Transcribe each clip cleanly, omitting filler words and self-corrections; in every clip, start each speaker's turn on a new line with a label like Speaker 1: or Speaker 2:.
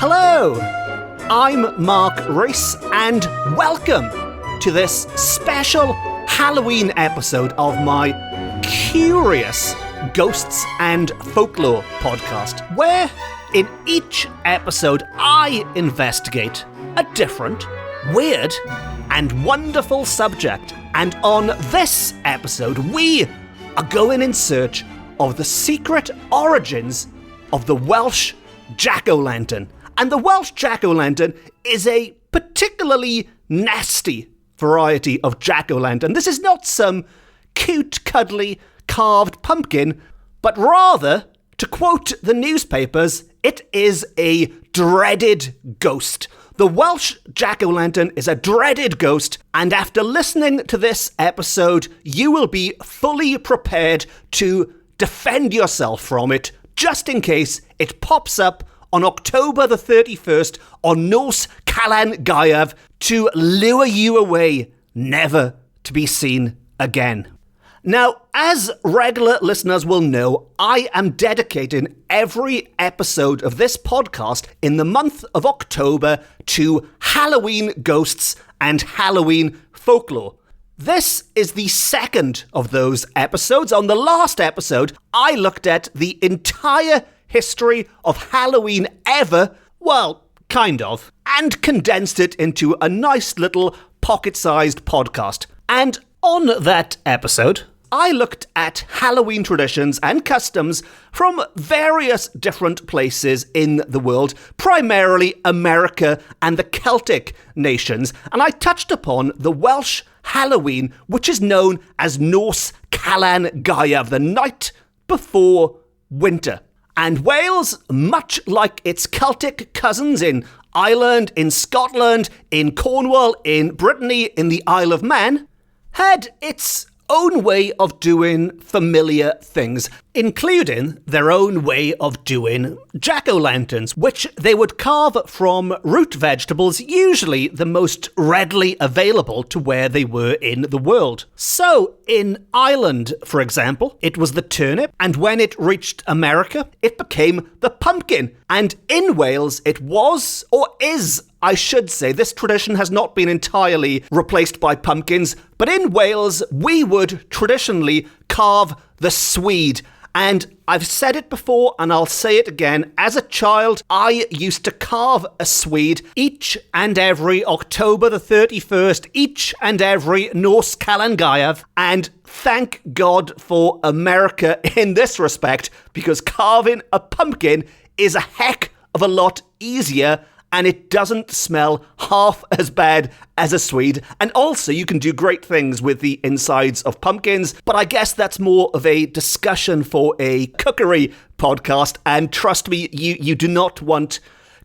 Speaker 1: Hello, I'm Mark Rees, and welcome to this special Halloween episode of my curious Ghosts and Folklore podcast, where in each episode I investigate a different, weird, and wonderful subject. And on this episode, we are going in search of the secret origins of the Welsh jack-o'-lantern. And the Welsh jack-o'-lantern is a particularly nasty variety of jack-o'-lantern. This is not some cute, cuddly, carved pumpkin, but rather, to quote the newspapers, it is a dreaded ghost. The Welsh jack-o'-lantern is a dreaded ghost, and after listening to this episode, you will be fully prepared to defend yourself from it, just in case it pops up on October the 31st on Nos Calan Gaeaf to lure you away, never to be seen again. Now, as regular listeners will know, I am dedicating every episode of this podcast in the month of October to Halloween ghosts and Halloween folklore. This is the second of those episodes. On the last episode, I looked at the entire history of Halloween ever, well, kind of, and condensed it into a nice little pocket-sized podcast. And on that episode, I looked at Halloween traditions and customs from various different places in the world, primarily America and the Celtic nations, and I touched upon the Welsh Halloween, which is known as Nos Calan Gaeaf, the night before winter. And Wales, much like its Celtic cousins in Ireland, in Scotland, in Cornwall, in Brittany, in the Isle of Man, had its own way of doing familiar things, including their own way of doing jack-o'-lanterns, which they would carve from root vegetables, usually the most readily available to where they were in the world. So, in Ireland, for example, it was the turnip, and when it reached America, it became the pumpkin. And in Wales, it was, or is, I should say, this tradition has not been entirely replaced by pumpkins, but in Wales, we would traditionally carve the swede. And I've said it before, and I'll say it again. As a child, I used to carve a swede each and every October the 31st, each and every Nos Calan Gaeaf, and thank God for America in this respect, because carving a pumpkin is a heck of a lot easier, and it doesn't smell half as bad as a swede. And also, you can do great things with the insides of pumpkins, but I guess that's more of a discussion for a cookery podcast, and trust me, you do not want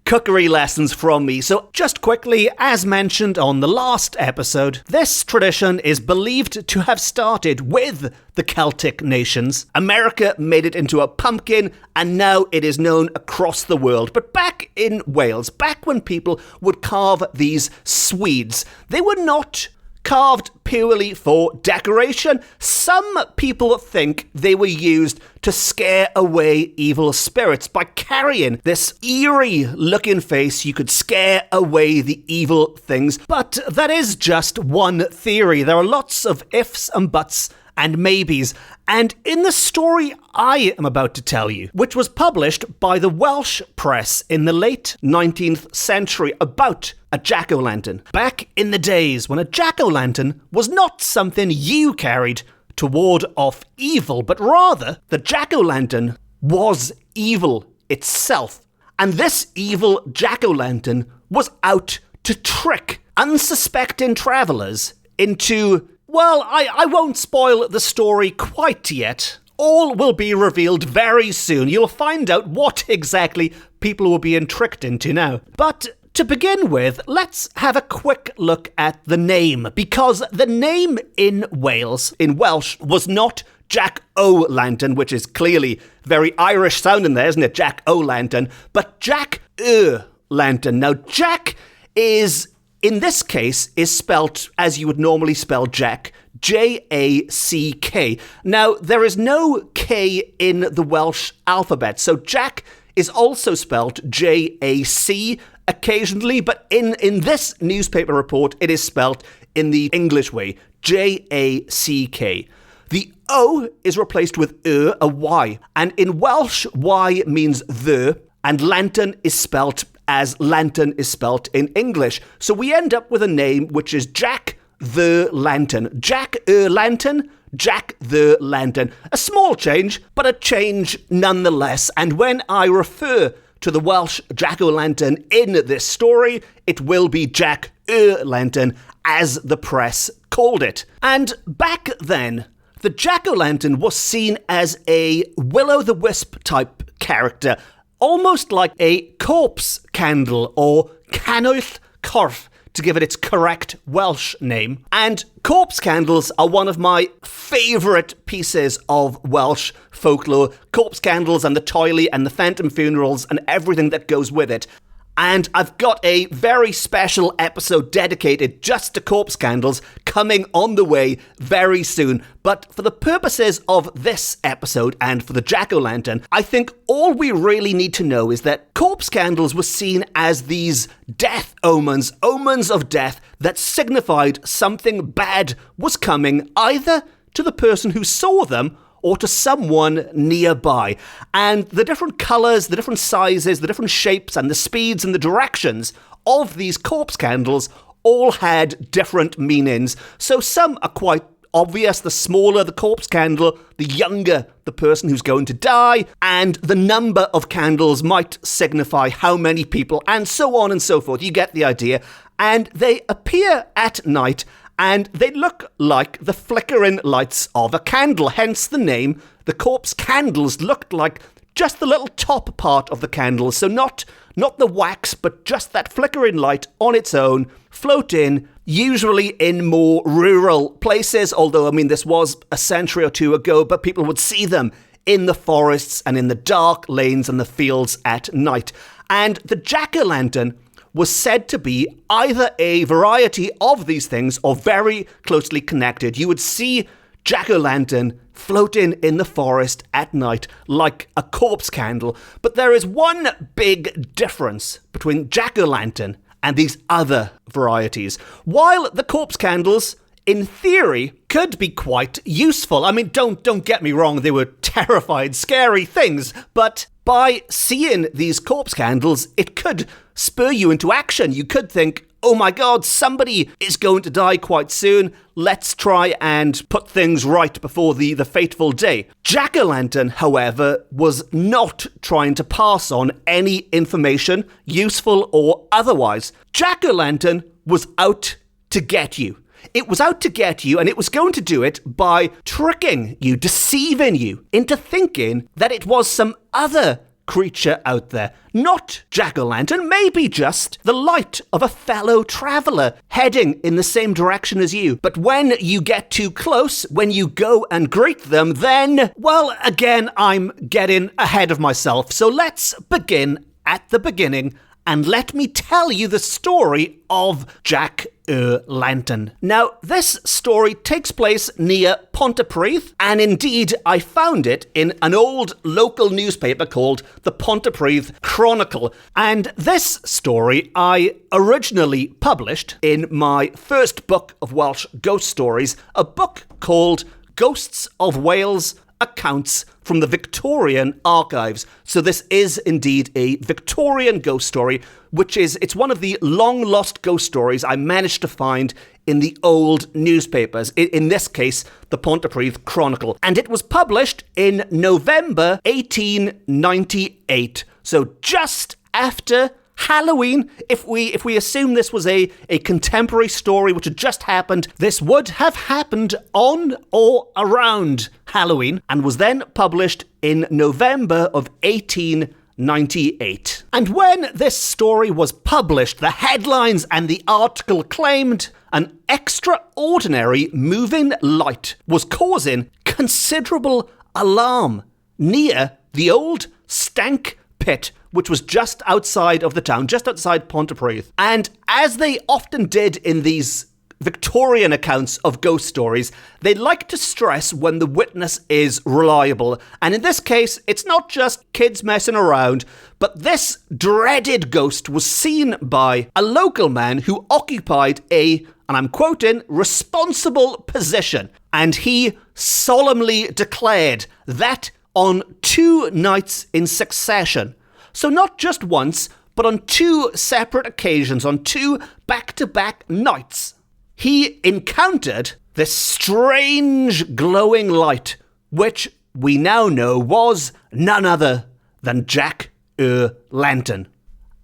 Speaker 1: cookery lessons from me. So just quickly, as mentioned on the last episode, this tradition is believed to have started with the Celtic nations. America made it into a pumpkin, and now it is known across the world. But back in Wales, back when people would carve these swedes, they were not carved purely for decoration. Some people think they were used to scare away evil spirits. By carrying this eerie looking face, you could scare away the evil things. But that is just one theory. There are lots of ifs and buts and maybes. And in the story I am about to tell you, which was published by the Welsh press in the late 19th century about a jack-o'-lantern, back in the days when a jack-o'-lantern was not something you carried to ward off evil, but rather the jack-o'-lantern was evil itself. And this evil jack-o'-lantern was out to trick unsuspecting travellers into, well, I won't spoil the story quite yet. All will be revealed very soon. You'll find out what exactly people were being tricked into now. But to begin with, let's have a quick look at the name, because the name in Wales, in Welsh, was not Jack-o'-lantern, which is clearly very Irish sounding there, isn't it? Jack-o'-lantern, but Jack-lantern. Now, Jack is in this case is spelt as you would normally spell Jack, J-A-C-K. Now, there is no K in the Welsh alphabet, so Jack is also spelt J-A-C occasionally, but in this newspaper report, it is spelt in the English way, J-A-C-K. The O is replaced with a Y, and in Welsh, Y means the, and lantern is spelt as lantern is spelt in English. So we end up with a name which is Jack the Lantern. Jack Lantern, Jack the Lantern. A small change, but a change nonetheless. And when I refer to the Welsh jack-o'-lantern in this story, it will be Jack Lantern, as the press called it. And back then, the jack-o'-lantern was seen as a will-o'-the-wisp type character, almost like a corpse candle or canwyll corff, to give it its correct Welsh name. And corpse candles are one of my favourite pieces of Welsh folklore. Corpse candles and the toily and the phantom funerals and everything that goes with it. And I've got a very special episode dedicated just to corpse candles coming on the way very soon. But for the purposes of this episode and for the jack-o'-lantern, I think all we really need to know is that corpse candles were seen as these death omens, omens of death that signified something bad was coming either to the person who saw them or to someone nearby. And the different colours, the different sizes, the different shapes and the speeds and the directions of these corpse candles all had different meanings. So some are quite obvious. The smaller the corpse candle, the younger the person who's going to die, and the number of candles might signify how many people, and so on and so forth. You get the idea. And they appear at night, and they look like the flickering lights of a candle, hence the name. The corpse candles looked like just the little top part of the candle, so not the wax, but just that flickering light on its own, floating, usually in more rural places, although, I mean, this was a century or two ago, but people would see them in the forests and in the dark lanes and the fields at night. And the jack-o'-lantern was said to be either a variety of these things or very closely connected. You would see jack-o'-lantern floating in the forest at night like a corpse candle. But there is one big difference between jack-o'-lantern and these other varieties. While the corpse candles, in theory, could be quite useful. I mean, don't get me wrong, they were terrifying, scary things, but by seeing these corpse candles, it could spur you into action. You could think, oh my God, somebody is going to die quite soon. Let's try and put things right before the fateful day. Jack-o'-lantern, however, was not trying to pass on any information, useful or otherwise. Jack-o'-lantern was out to get you. It was out to get you, and it was going to do it by tricking you, deceiving you into thinking that it was some other creature out there. Not jack-o'-lantern, maybe just the light of a fellow traveller heading in the same direction as you. But when you get too close, when you go and greet them, then, well, again, I'm getting ahead of myself. So let's begin at the beginning, and let me tell you the story of Jack-o'-lantern. Now, this story takes place near Pontypridd, and indeed, I found it in an old local newspaper called the Pontypridd Chronicle. And this story I originally published in my first book of Welsh ghost stories, a book called Ghosts of Wales, Accounts from the Victorian Archives. So this is indeed a Victorian ghost story, it's one of the long-lost ghost stories I managed to find in the old newspapers, in this case, the Pontypridd Chronicle. And it was published in November 1898, so just after Halloween. If we assume this was a contemporary story which had just happened, this would have happened on or around Halloween and was then published in November of 1898. And when this story was published, the headlines and the article claimed an extraordinary moving light was causing considerable alarm near the old stank pit, which was just outside of the town, just outside Pontypridd. And as they often did in these Victorian accounts of ghost stories, they like to stress when the witness is reliable. And in this case, it's not just kids messing around, but this dreaded ghost was seen by a local man who occupied a, and I'm quoting, responsible position. And he solemnly declared that on 2 nights in succession. So not just once, but on 2 separate occasions, on 2 back-to-back nights, he encountered this strange glowing light, which we now know was none other than Jack-o'-lantern.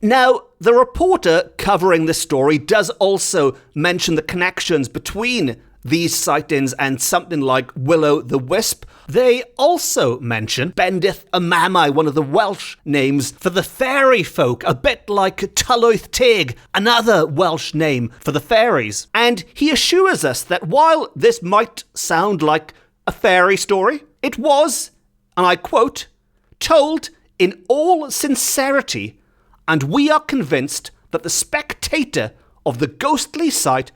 Speaker 1: Now, the reporter covering this story does also mention the connections between these sightings and something like Will-o'-the-Wisp. They also mention Bendith y Mamau, one of the Welsh names for the fairy folk, a bit like Tylwyth Teg, another Welsh name for the fairies. And he assures us that while this might sound like a fairy story, it was, and I quote, told in all sincerity, and we are convinced that the spectator of the ghostly sight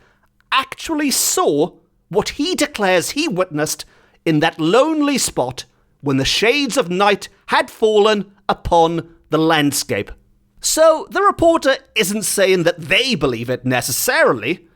Speaker 1: actually saw what he declares he witnessed in that lonely spot when the shades of night had fallen upon the landscape. So the reporter isn't saying that they believe it necessarily,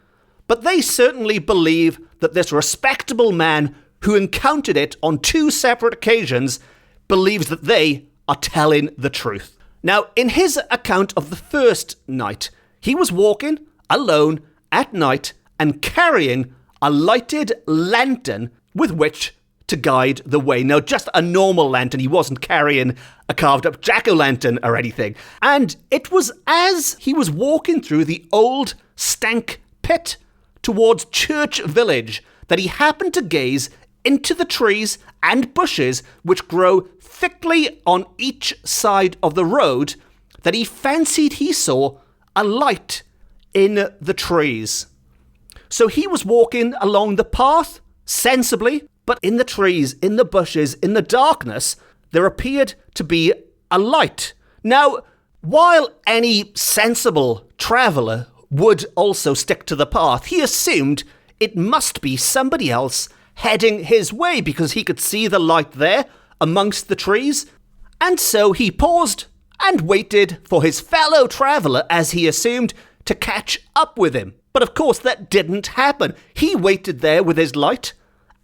Speaker 1: but they certainly believe that this respectable man who encountered it on 2 separate occasions believes that they are telling the truth. Now, in his account of the first night, he was walking alone at night and carrying a lighted lantern with which to guide the way. Now, just a normal lantern. He wasn't carrying a carved up jack-o'-lantern or anything. And it was as he was walking through the old stank pit towards Church Village that he happened to gaze into the trees and bushes which grow thickly on each side of the road that he fancied he saw a light in the trees. So he was walking along the path, sensibly, but in the trees, in the bushes, in the darkness, there appeared to be a light. Now, while any sensible traveller would also stick to the path, he assumed it must be somebody else heading his way because he could see the light there amongst the trees. And so he paused and waited for his fellow traveller, as he assumed, to catch up with him. But of course that didn't happen. He waited there with his light,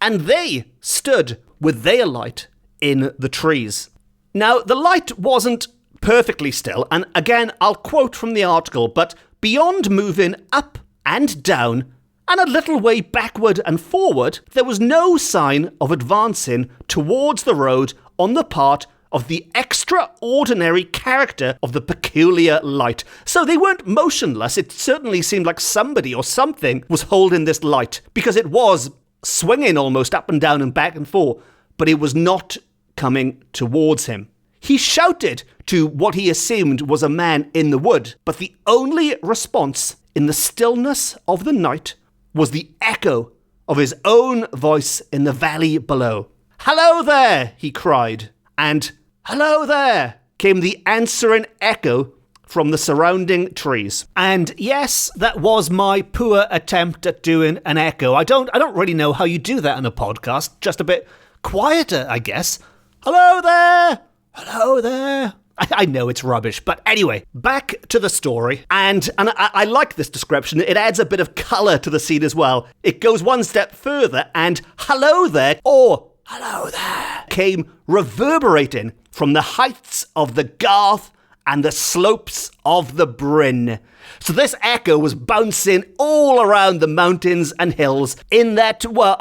Speaker 1: and they stood with their light in the trees. Now, the light wasn't perfectly still, and again, I'll quote from the article, but beyond moving up and down, and a little way backward and forward, there was no sign of advancing towards the road on the part of the extraordinary character of the peculiar light. So they weren't motionless. It certainly seemed like somebody or something was holding this light, because it was swinging almost up and down and back and forth, but it was not coming towards him. He shouted to what he assumed was a man in the wood, but the only response in the stillness of the night was the echo of his own voice in the valley below. "Hello there," he cried, and "Hello there," came the answering echo from the surrounding trees. And yes, that was my poor attempt at doing an echo. I don't really know how you do that in a podcast. Just a bit quieter, I guess. "Hello there! Hello there!" I know it's rubbish, but anyway, back to the story. And I like this description. It adds a bit of colour to the scene as well. It goes one step further, and "hello there," or "hello there," came reverberating from the heights of the Garth and the slopes of the Bryn. So this echo was bouncing all around the mountains and hills in that, well,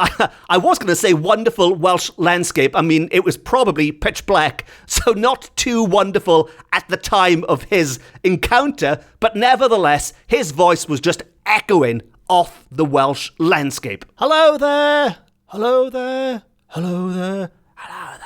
Speaker 1: I was going to say wonderful Welsh landscape. I mean, it was probably pitch black, so not too wonderful at the time of his encounter, but nevertheless, his voice was just echoing off the Welsh landscape. "Hello there, hello there, hello there, hello there."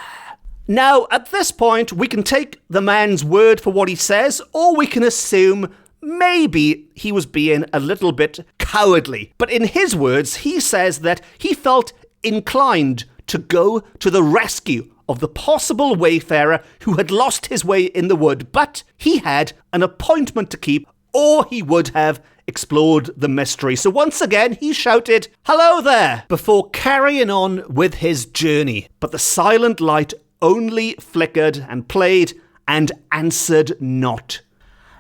Speaker 1: Now, at this point, we can take the man's word for what he says, or we can assume maybe he was being a little bit cowardly. But in his words, he says that he felt inclined to go to the rescue of the possible wayfarer who had lost his way in the wood, but he had an appointment to keep, or he would have explored the mystery. So once again, he shouted, "Hello there," before carrying on with his journey. But the silent light only flickered and played and answered not.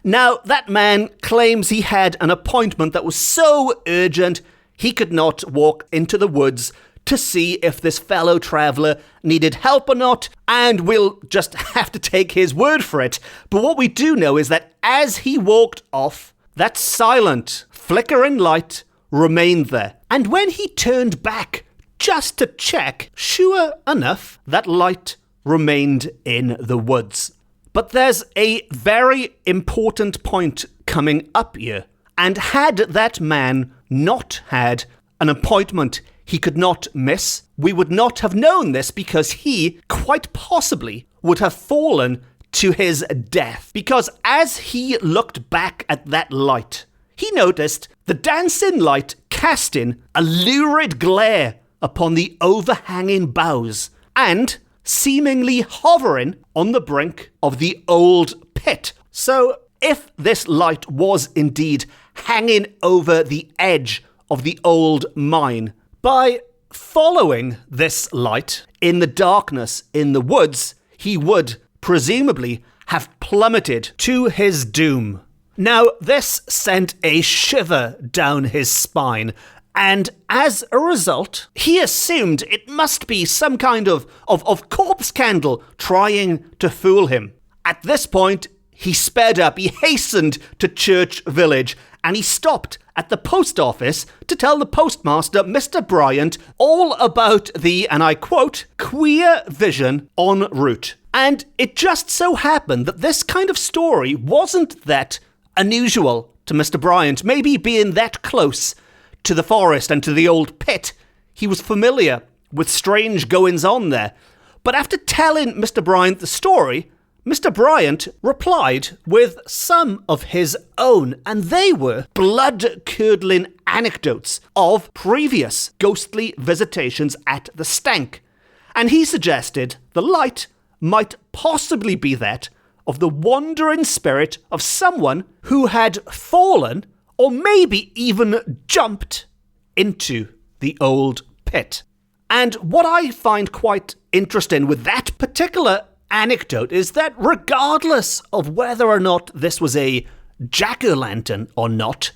Speaker 1: Now, that man claims he had an appointment that was so urgent he could not walk into the woods to see if this fellow traveller needed help or not, and we'll just have to take his word for it. But what we do know is that as he walked off, that silent, flickering light remained there. And when he turned back just to check, sure enough, that light remained in the woods. But there's a very important point coming up here. And had that man not had an appointment he could not miss, we would not have known this, because he, quite possibly, would have fallen to his death. Because as he looked back at that light, he noticed the dancing light casting a lurid glare upon the overhanging boughs and seemingly hovering on the brink of the old pit. So if this light was indeed hanging over the edge of the old mine, by following this light in the darkness in the woods, he would presumably have plummeted to his doom. Now, this sent a shiver down his spine, and as a result, he assumed it must be some kind of corpse candle trying to fool him. At this point, he sped up, he hastened to Church Village, and he stopped at the post office to tell the postmaster, Mr. Bryant, all about the, and I quote, queer vision en route. And it just so happened that this kind of story wasn't that unusual to Mr. Bryant. Maybe being that close to the forest and to the old pit, he was familiar with strange goings-on there. But after telling Mr. Bryant the story, Mr. Bryant replied with some of his own, and they were blood-curdling anecdotes of previous ghostly visitations at the Stank. And he suggested the light might possibly be that of the wandering spirit of someone who had fallen or maybe even jumped into the old pit. And what I find quite interesting with that particular anecdote is that regardless of whether or not this was a jack-o'-lantern or not,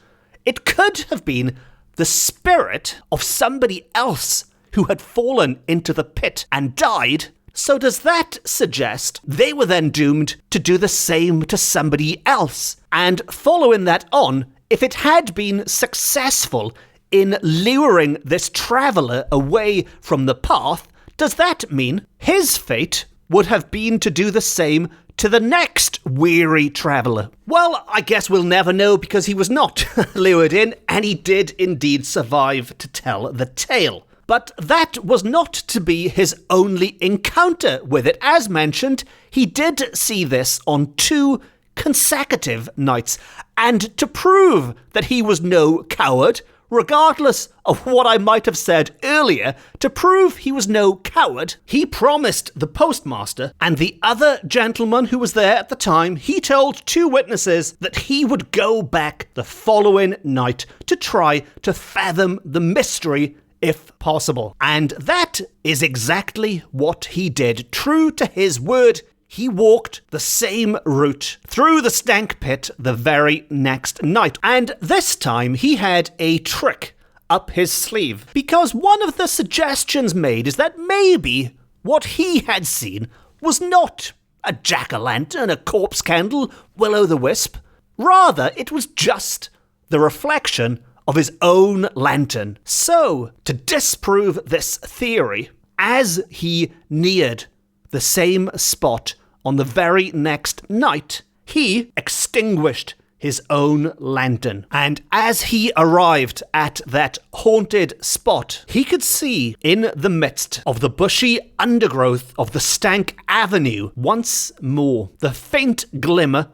Speaker 1: it could have been the spirit of somebody else who had fallen into the pit and died. So does that suggest they were then doomed to do the same to somebody else? And following that on, if it had been successful in luring this traveller away from the path, does that mean his fate would have been to do the same to the next weary traveller? Well, I guess we'll never know, because he was not lured in, and he did indeed survive to tell the tale. But that was not to be his only encounter with it. As mentioned, he did see this on 2 consecutive nights, and to prove that he was no coward, regardless of what I might have said earlier, to prove he was no coward, he promised the postmaster and the other gentleman who was there at the time, he told 2 witnesses that he would go back the following night to try to fathom the mystery if possible. And that is exactly what he did. True to his word, he walked the same route through the Stank Pit the very next night. And this time he had a trick up his sleeve, because one of the suggestions made is that maybe what he had seen was not a jack-o'-lantern, a corpse candle, will-o'-the-wisp. Rather, it was just the reflection of his own lantern. So, to disprove this theory, as he neared the same spot on the very next night, he extinguished his own lantern. And as he arrived at that haunted spot, he could see in the midst of the bushy undergrowth of the Stank Avenue once more the faint glimmer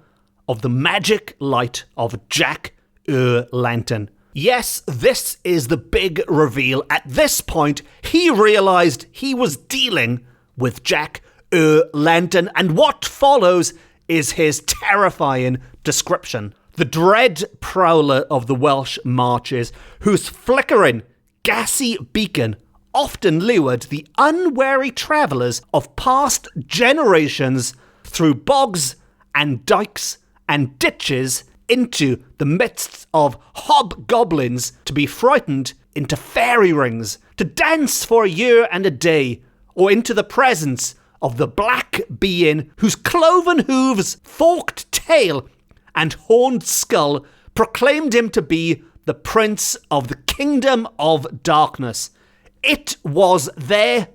Speaker 1: of the magic light of Jack-o'-lantern. Yes, this is the big reveal. At this point, he realized he was dealing with Jack Lantern, and what follows is his terrifying description. The dread prowler of the Welsh marches, whose flickering, gassy beacon often lured the unwary travellers of past generations through bogs and dikes and ditches into the midst of hobgoblins to be frightened into fairy rings, to dance for a year and a day, or into the presence of the black being whose cloven hooves, forked tail, and horned skull proclaimed him to be the prince of the kingdom of darkness. It was there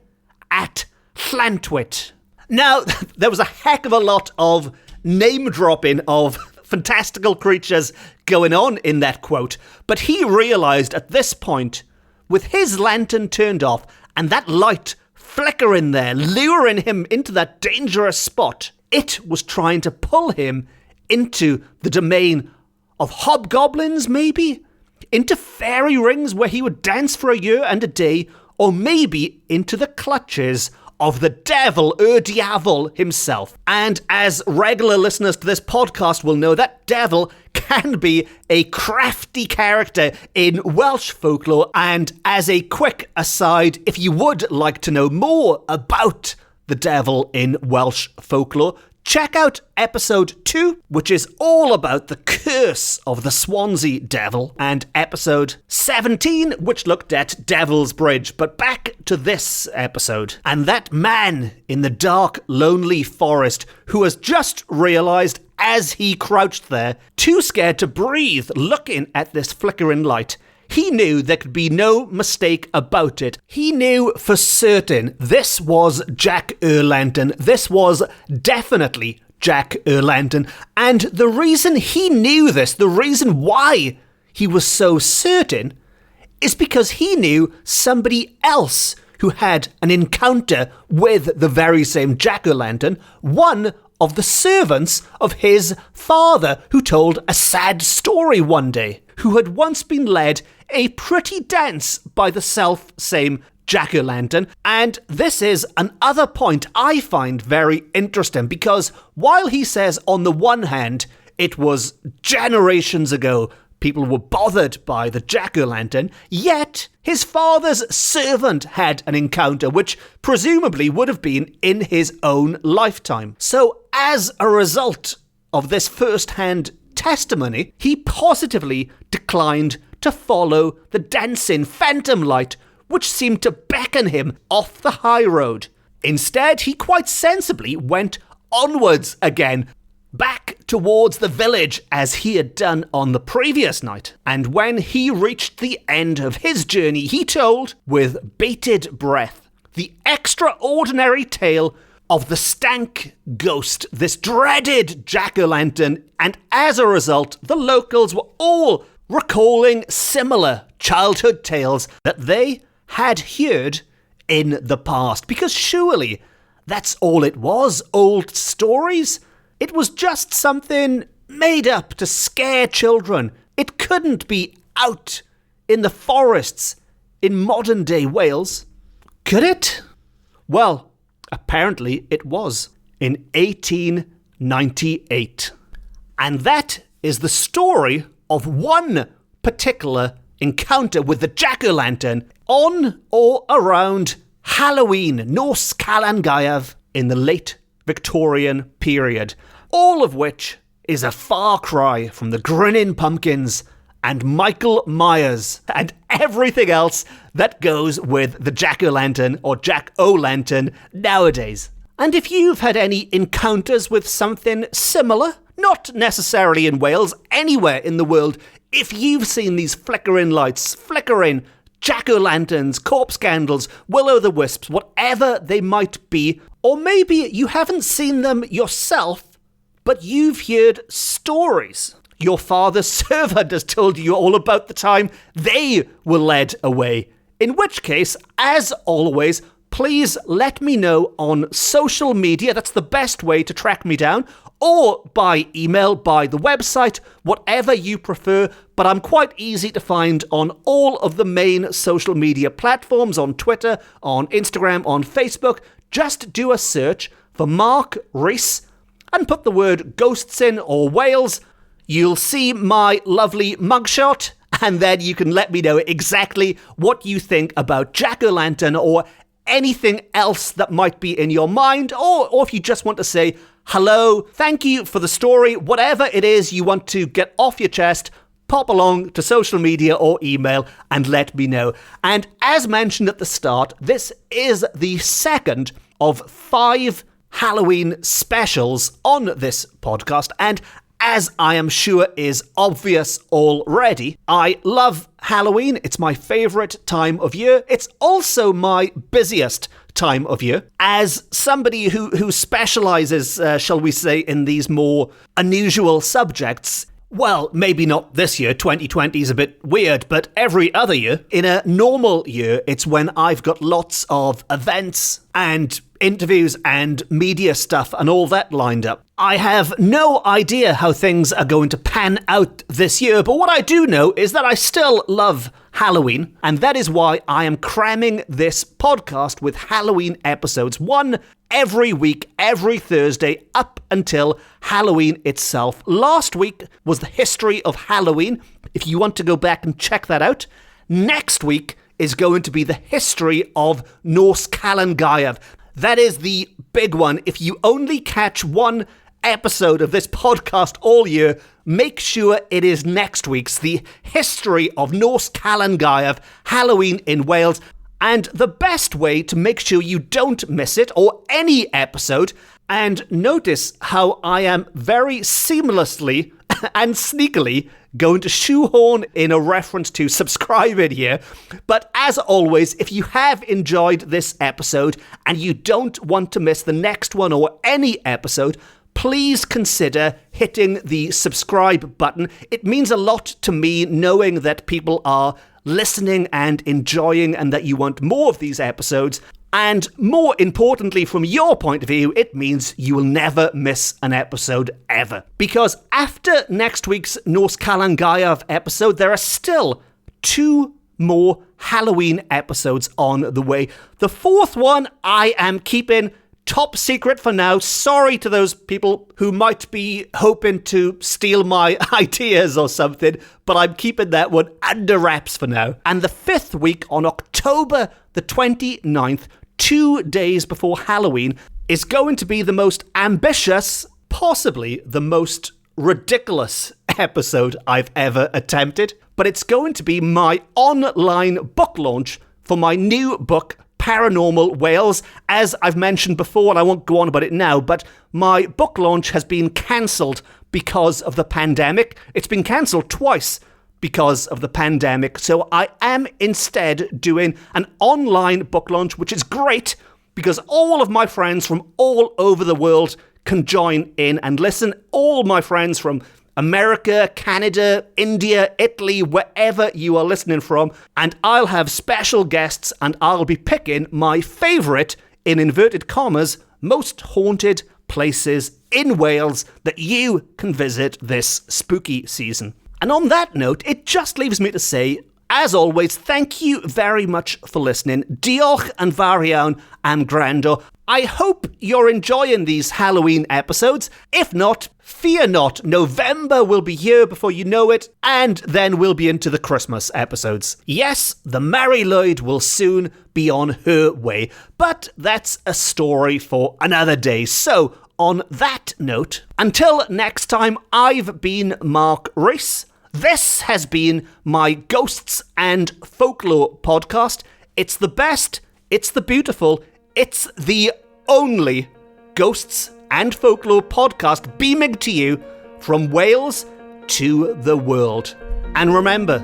Speaker 1: at Llantwit. Now, there was a heck of a lot of name-dropping of fantastical creatures going on in that quote, but he realised at this point, with his lantern turned off and that light flickering there, luring him into that dangerous spot, it was trying to pull him into the domain of hobgoblins, maybe? Into fairy rings where he would dance for a year and a day, or maybe into the clutches of the devil, diabol himself. And as regular listeners to this podcast will know, that devil can be a crafty character in Welsh folklore. And as a quick aside, if you would like to know more about the devil in Welsh folklore, check out episode 2, which is all about the curse of the Swansea devil, and episode 17, which looked at Devil's Bridge. But back to this episode. And that man in the dark, lonely forest who has just realised as he crouched there, too scared to breathe, looking at this flickering light, he knew there could be no mistake about it. He knew for certain this was Jack Lantern. This was definitely Jack Lantern. And the reason he knew this, the reason why he was so certain, is because he knew somebody else who had an encounter with the very same Jack Lantern, one of the servants of his father, who told a sad story one day, who had once been led a pretty dance by the self-same Jack-o'-lantern. And this is another point I find very interesting, because while he says on the one hand it was generations ago people were bothered by the Jack-o'-lantern, yet his father's servant had an encounter which presumably would have been in his own lifetime. So as a result of this first-hand testimony, he positively declined to follow the dancing phantom light which seemed to beckon him off the high road. Instead, he quite sensibly went onwards again, back towards the village as he had done on the previous night. And when he reached the end of his journey, he told, with bated breath, the extraordinary tale of the stank ghost, this dreaded jack-o'-lantern, and as a result, the locals were all recalling similar childhood tales that they had heard in the past. Because surely that's all it was, old stories. It was just something made up to scare children. It couldn't be out in the forests in modern-day Wales, could it? Well, apparently it was in 1898. And that is the story of one particular encounter with the jack-o'-lantern on or around Halloween, Nos Calan Gaeaf, in the late Victorian period, all of which is a far cry from the grinning pumpkins and Michael Myers and everything else that goes with the jack-o'-lantern or jack-o'-lantern nowadays. And if you've had any encounters with something similar, not necessarily in Wales, anywhere in the world, if you've seen these flickering lights, flickering jack-o'-lanterns, corpse candles, will-o'-the-wisps, whatever they might be, or maybe you haven't seen them yourself, but you've heard stories. Your father's servant has told you all about the time they were led away. In which case, as always, please let me know on social media. That's the best way to track me down, or by email, by the website, whatever you prefer. But I'm quite easy to find on all of the main social media platforms, on Twitter, on Instagram, on Facebook. Just do a search for Mark Rees and put the word ghosts in or Wales. You'll see my lovely mugshot, and then you can let me know exactly what you think about jack-o'-lantern or anything else that might be in your mind, or if you just want to say hello, thank you for the story, whatever it is you want to get off your chest, pop along to social media or email and let me know. And as mentioned at the start, this is the second of 5 Halloween specials on this podcast, and as I am sure is obvious already, I love Halloween. It's my favourite time of year. It's also my busiest time of year. As somebody who specialises, shall we say, in these more unusual subjects, well, maybe not this year, 2020 is a bit weird, but every other year, in a normal year, it's when I've got lots of events and interviews and media stuff and all that lined up. I have no idea how things are going to pan out this year, but what I do know is that I still love Halloween, and that is why I am cramming this podcast with Halloween episodes, one every week, every Thursday, up until Halloween itself. Last week was the history of Halloween, if you want to go back and check that out. Next week is going to be the history of Nos Calan Gaeaf. That is the big one. If you only catch one episode of this podcast all year, make sure it is next week's, the history of Nos Calan Gaeaf, Halloween in Wales. And the best way to make sure you don't miss it, or any episode, and notice how I am very seamlessly and sneakily going to shoehorn in a reference to subscribe in here. But as always, if you have enjoyed this episode and you don't want to miss the next one or any episode, please consider hitting the subscribe button. It means a lot to me knowing that people are listening and enjoying and that you want more of these episodes. And more importantly, from your point of view, it means you will never miss an episode ever. Because after next week's Nos Calan Gaeaf episode, there are still 2 more Halloween episodes on the way. The 4th one I am keeping top secret for now. Sorry to those people who might be hoping to steal my ideas or something, but I'm keeping that one under wraps for now. And the 5th week, on October the 29th, 2 days before Halloween, is going to be the most ambitious, possibly the most ridiculous episode I've ever attempted. But it's going to be my online book launch for my new book, Paranormal Wales. As I've mentioned before, and I won't go on about it now, but my book launch has been cancelled because of the pandemic. It's been cancelled twice because of the pandemic. So I am instead doing an online book launch, which is great because all of my friends from all over the world can join in and listen. All my friends from America, Canada, India, Italy, wherever you are listening from. And I'll have special guests and I'll be picking my favourite, in inverted commas, most haunted places in Wales that you can visit this spooky season. And on that note, it just leaves me to say, as always, thank you very much for listening. Diolch yn fawr iawn am gwrando. I hope you're enjoying these Halloween episodes. If not, fear not. November will be here before you know it, and then we'll be into the Christmas episodes. Yes, the Mary Lloyd will soon be on her way, but that's a story for another day. So, on that note, until next time, I've been Mark Rees. This has been my Ghosts and Folklore podcast. It's the best, it's the beautiful, it's the only Ghosts and Folklore podcast beaming to you from Wales to the world. And remember,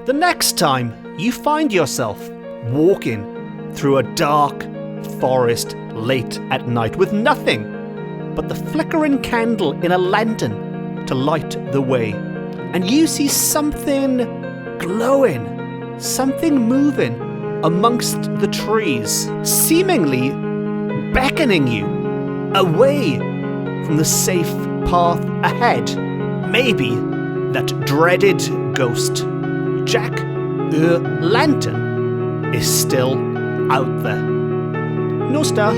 Speaker 1: the next time you find yourself walking through a dark forest late at night with nothing but the flickering candle in a lantern to light the way, and you see something glowing, something moving amongst the trees, seemingly beckoning you away from the safe path ahead. Maybe that dreaded ghost, Jack Lantern, is still out there. No star.